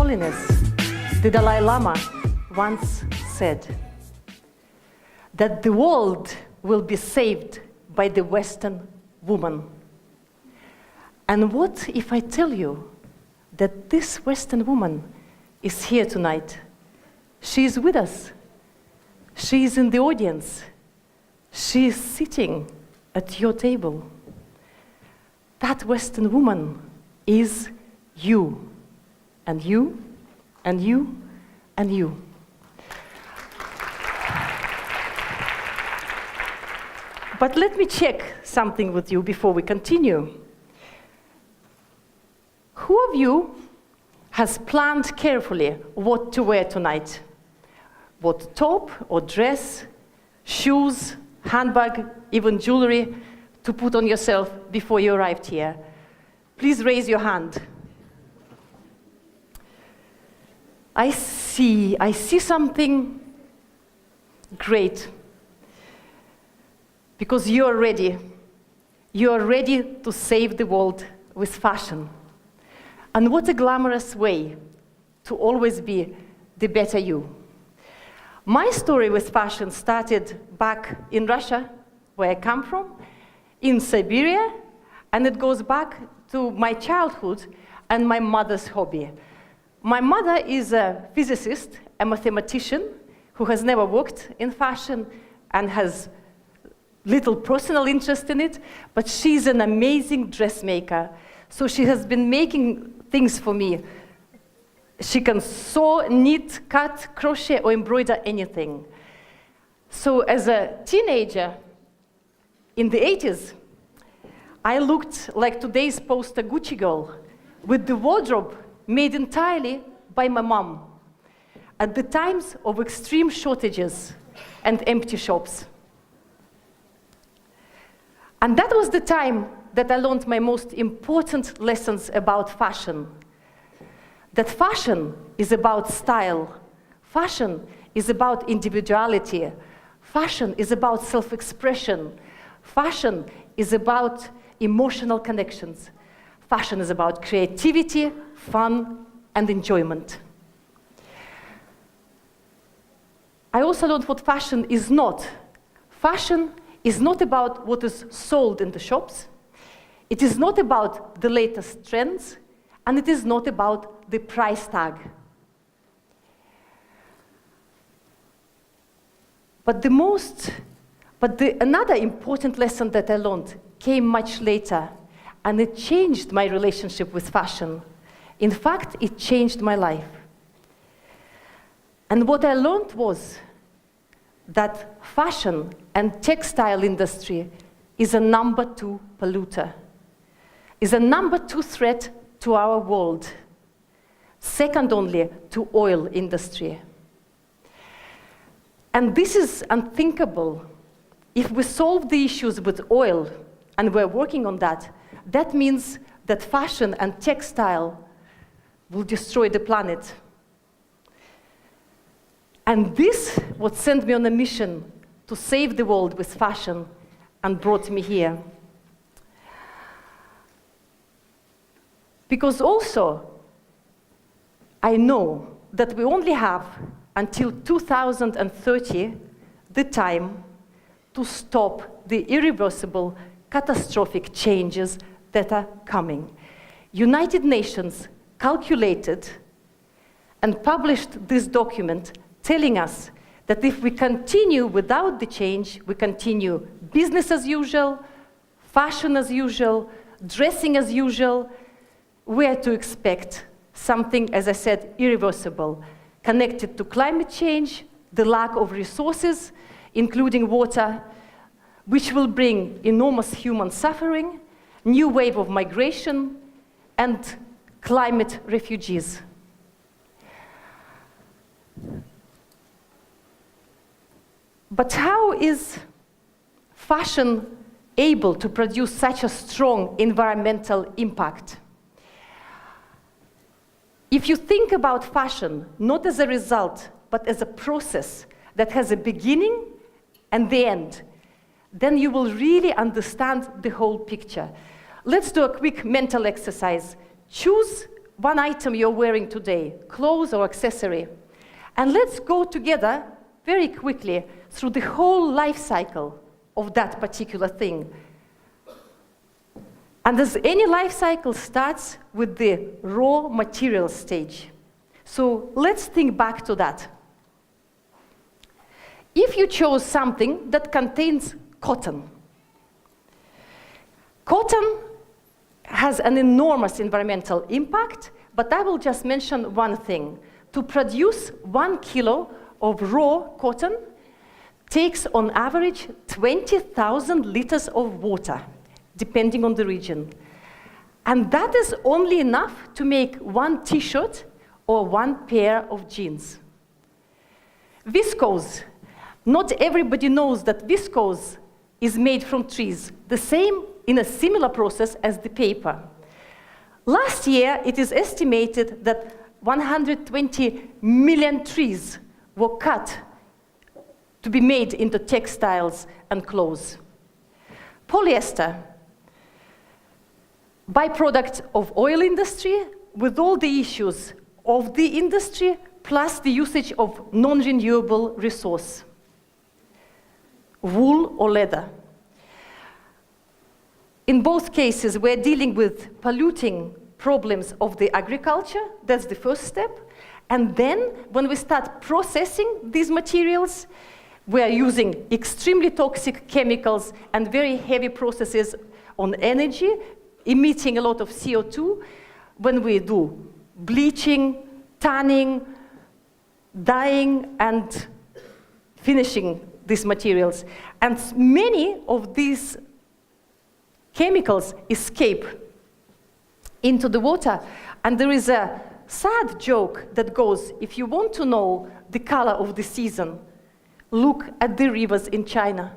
Holiness, the Dalai Lama, once said that the world will be saved by the Western woman. And what if I tell you that this Western woman is here tonight? She is with us. She is in the audience. She is sitting at your table. That Western woman is you, and you, and you, and you. But let me check something with you before we continue. Who of you has planned carefully what to wear tonight? What top or dress, shoes, handbag, even jewelry to put on yourself before you arrived here? Please raise your hand. I see something great. Because you are ready. You are ready to save the world with fashion. And what a glamorous way to always be the better you. My story with fashion started back in Russia, where I come from, in Siberia, and it goes back to my childhood and my mother's hobby. My mother is a physicist, a mathematician, who has never worked in fashion and has little personal interest in it, but she's an amazing dressmaker. So she has been making things for me. She can sew, knit, cut, crochet, or embroider anything. So as a teenager in the 80s, I looked like today's poster Gucci girl, with the wardrobe made entirely by my mom, at the times of extreme shortages and empty shops. And that was the time that I learned my most important lessons about fashion. That fashion is about style. Fashion is about individuality. Fashion is about self-expression. Fashion is about emotional connections. Fashion is about creativity, fun, and enjoyment. I also learned what fashion is not. Fashion is not about what is sold in the shops. It is not about the latest trends, and it is not about the price tag. Another important lesson that I learned came much later, and it changed my relationship with fashion. In fact, it changed my life. And what I learned was that fashion and textile industry is a number 2 polluter, is a number 2 threat to our world, second only to oil industry. And this is unthinkable. If we solve the issues with oil, and we're working on that, that means that fashion and textile will destroy the planet. And this what sent me on a mission to save the world with fashion and brought me here. Because also, I know that we only have until 2030 the time to stop the irreversible, catastrophic changes that are coming. United Nations calculated and published this document telling us that if we continue without the change, we continue business as usual, fashion as usual, dressing as usual, we are to expect something, as I said, irreversible, connected to climate change, the lack of resources, including water, which will bring enormous human suffering, new wave of migration, and climate refugees. But how is fashion able to produce such a strong environmental impact? If you think about fashion, not as a result, but as a process that has a beginning and the end, then you will really understand the whole picture. Let's do a quick mental exercise. Choose one item you're wearing today, clothes or accessory. And let's go together very quickly through the whole life cycle of that particular thing. And as any life cycle starts with the raw material stage. So let's think back to that. If you chose something that contains cotton, cotton has an enormous environmental impact, but I will just mention one thing. To produce 1 kilo of raw cotton takes on average 20,000 liters of water, depending on the region. And that is only enough to make 1 t-shirt or 1 pair of jeans. Viscose. Not everybody knows that viscose is made from trees, the same in a similar process as the paper. Last year, it is estimated that 120 million trees were cut to be made into textiles and clothes. Polyester, byproduct of oil industry with all the issues of the industry plus the usage of non-renewable resource. Wool or leather. In both cases, we're dealing with polluting problems of the agriculture. That's the first step. And then, when we start processing these materials, we're using extremely toxic chemicals and very heavy processes on energy, emitting a lot of CO2. When we do bleaching, tanning, dyeing, and finishing these materials. And many of these chemicals escape into the water. And there is a sad joke that goes, if you want to know the color of the season, look at the rivers in China,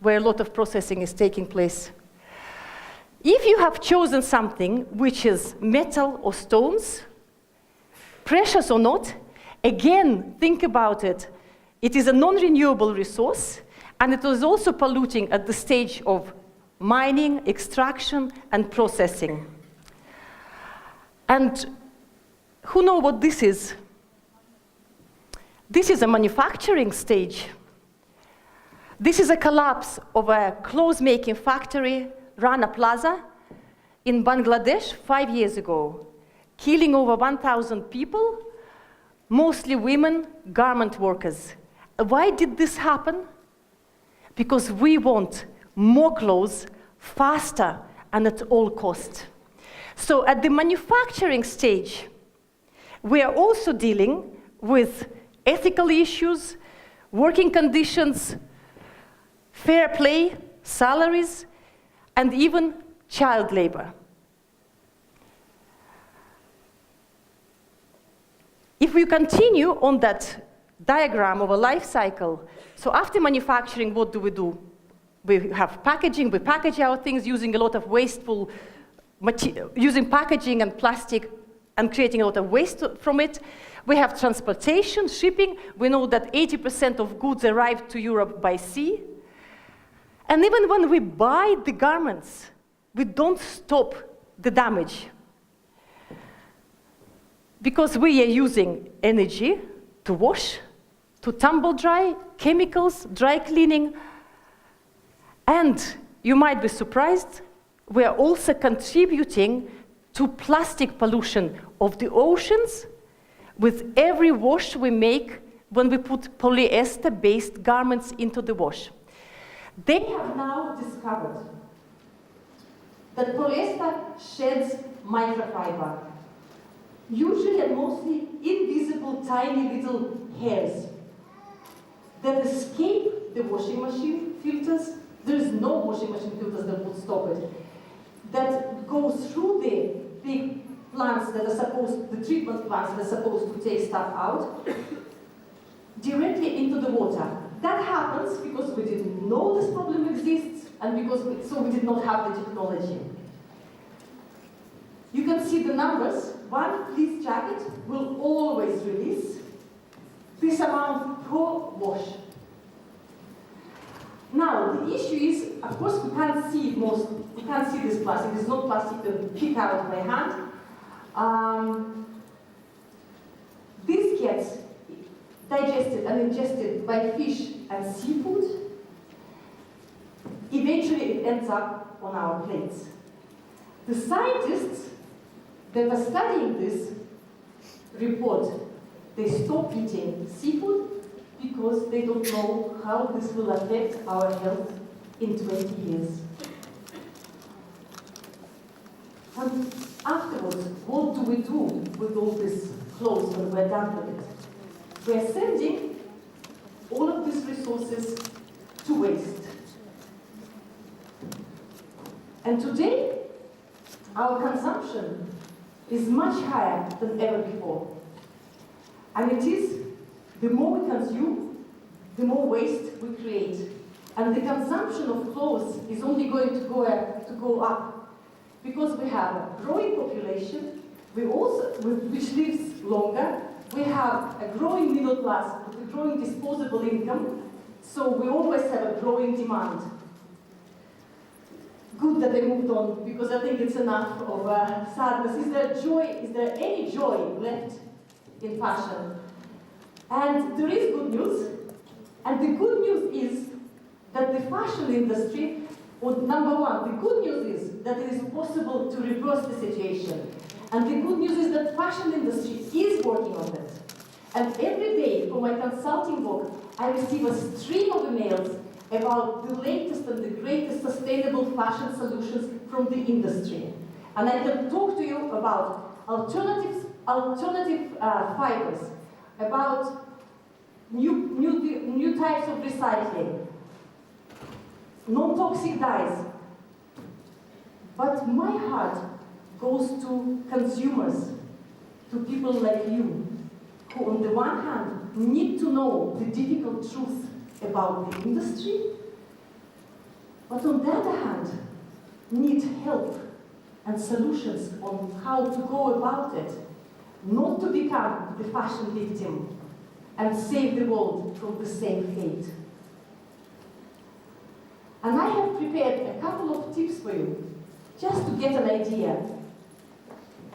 where a lot of processing is taking place. If you have chosen something which is metal or stones, precious or not, again, think about it. It is a non-renewable resource, and it is also polluting at the stage of mining, extraction, and processing. And who knows what this is? This is a manufacturing stage. This is a collapse of a clothes-making factory, Rana Plaza, in Bangladesh 5 years ago, killing over 1,000 people, mostly women, garment workers. Why did this happen? Because we want more clothes, faster, and at all cost. So at the manufacturing stage, we are also dealing with ethical issues, working conditions, fair play, salaries, and even child labor. If we continue on that diagram of a life cycle, so after manufacturing, what do? We have packaging, we package our things using a lot of wasteful using packaging and plastic and creating a lot of waste from it. We have transportation, shipping. We know that 80% of goods arrive to Europe by sea. And even when we buy the garments, we don't stop the damage. Because we are using energy to wash, to tumble dry, chemicals, dry cleaning. And you might be surprised, we are also contributing to plastic pollution of the oceans with every wash we make when we put polyester-based garments into the wash. They have now discovered that polyester sheds microfiber, usually and mostly invisible tiny little hairs that escape the washing machine filters. There is no washing machine filters that would stop it. That goes through the big plants that are supposed, the treatment plants that are supposed to take stuff out, directly into the water. That happens because we didn't know this problem exists, and because we did not have the technology. You can see the numbers. One fleece jacket will always release this amount per wash. Now, the issue is, of course, we can't see it we can't see this plastic. It's not plastic to pick out by hand. This gets digested and ingested by fish and seafood. Eventually it ends up on our plates. The scientists that are studying this report they stop eating seafood because they don't know how this will affect our health in 20 years. And afterwards, what do we do with all these clothes when we're done with it? We're sending all of these resources to waste. And today, our consumption is much higher than ever before. And it is, the more we consume, the more waste we create. And the consumption of clothes is only going to go up. Because we have a growing population, which lives longer, we have a growing middle class with a growing disposable income, so we always have a growing demand. Good that they moved on, because I think it's enough of sadness. Is there any joy left in fashion? And there is good news, and the good news is that the fashion industry, number one, the good news is that it is possible to reverse the situation. And the good news is that fashion industry is working on it. And every day for my consulting work, I receive a stream of emails about the latest and the greatest sustainable fashion solutions from the industry. And I can talk to you about alternative fibers, about new types of recycling, non-toxic dyes. But my heart goes to consumers, to people like you, who on the one hand need to know the difficult truth about the industry, but on the other hand need help and solutions on how to go about it, not to become the fashion victim and save the world from the same fate. And I have prepared a couple of tips for you, just to get an idea.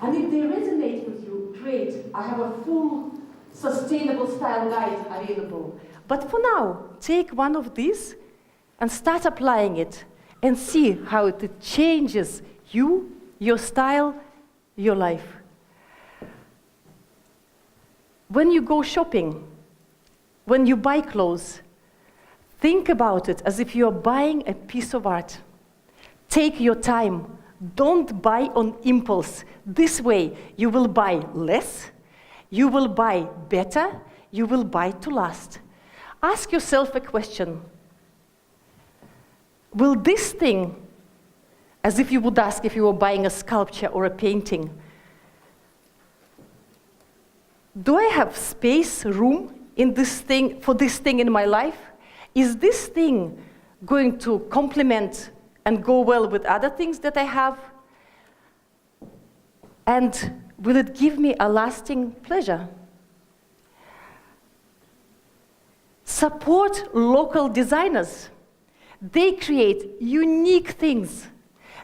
And if they resonate with you, great. I have a full sustainable style guide available. But for now, take one of these and start applying it and see how it changes you, your style, your life. When you go shopping, when you buy clothes, think about it as if you're buying a piece of art. Take your time. Don't buy on impulse. This way, you will buy less, you will buy better, you will buy to last. Ask yourself a question. Will this thing, as if you would ask if you were buying a sculpture or a painting, do I have space, room in this thing, for this thing in my life? Is this thing going to complement and go well with other things that I have? And will it give me a lasting pleasure? Support local designers. They create unique things.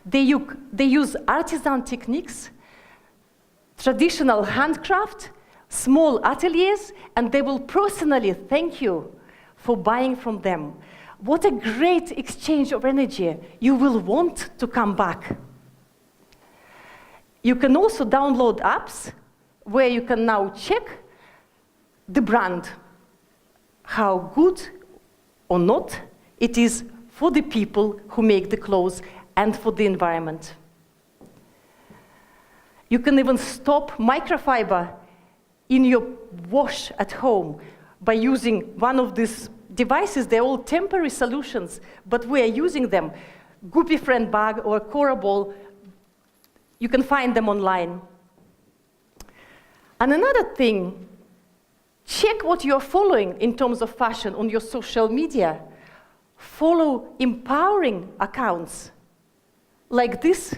They use artisan techniques, traditional handcraft, small ateliers, and they will personally thank you for buying from them. What a great exchange of energy. You will want to come back. You can also download apps where you can now check the brand, how good or not it is for the people who make the clothes and for the environment. You can even stop microfiber in your wash at home by using one of these devices. They're all temporary solutions, but we are using them. Goopy Friend bag or Cora ball, you can find them online. And another thing, check what you're following in terms of fashion on your social media. Follow empowering accounts like this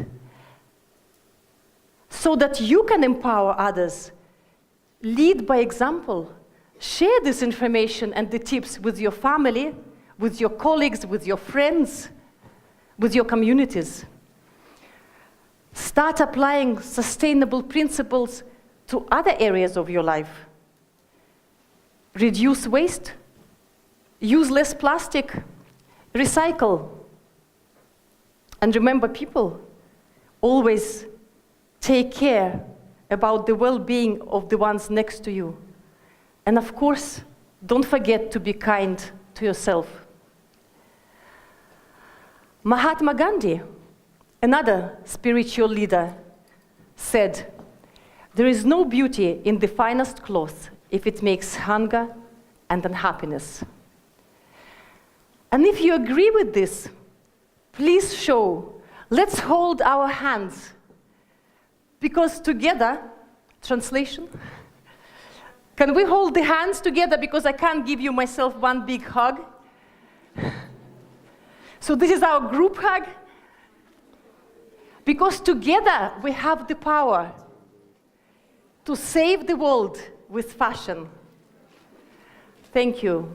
so that you can empower others. Lead by example. Share this information and the tips with your family, with your colleagues, with your friends, with your communities. Start applying sustainable principles to other areas of your life. Reduce waste, use less plastic, recycle. And remember, people, always take care about the well-being of the ones next to you. And of course, don't forget to be kind to yourself. Mahatma Gandhi, another spiritual leader, said, "There is no beauty in the finest cloth if it makes hunger and unhappiness." And if you agree with this, please show. Let's hold our hands. Because together, translation, can we hold the hands together, because I can't give you myself one big hug. So this is our group hug. Because together we have the power to save the world with fashion. Thank you.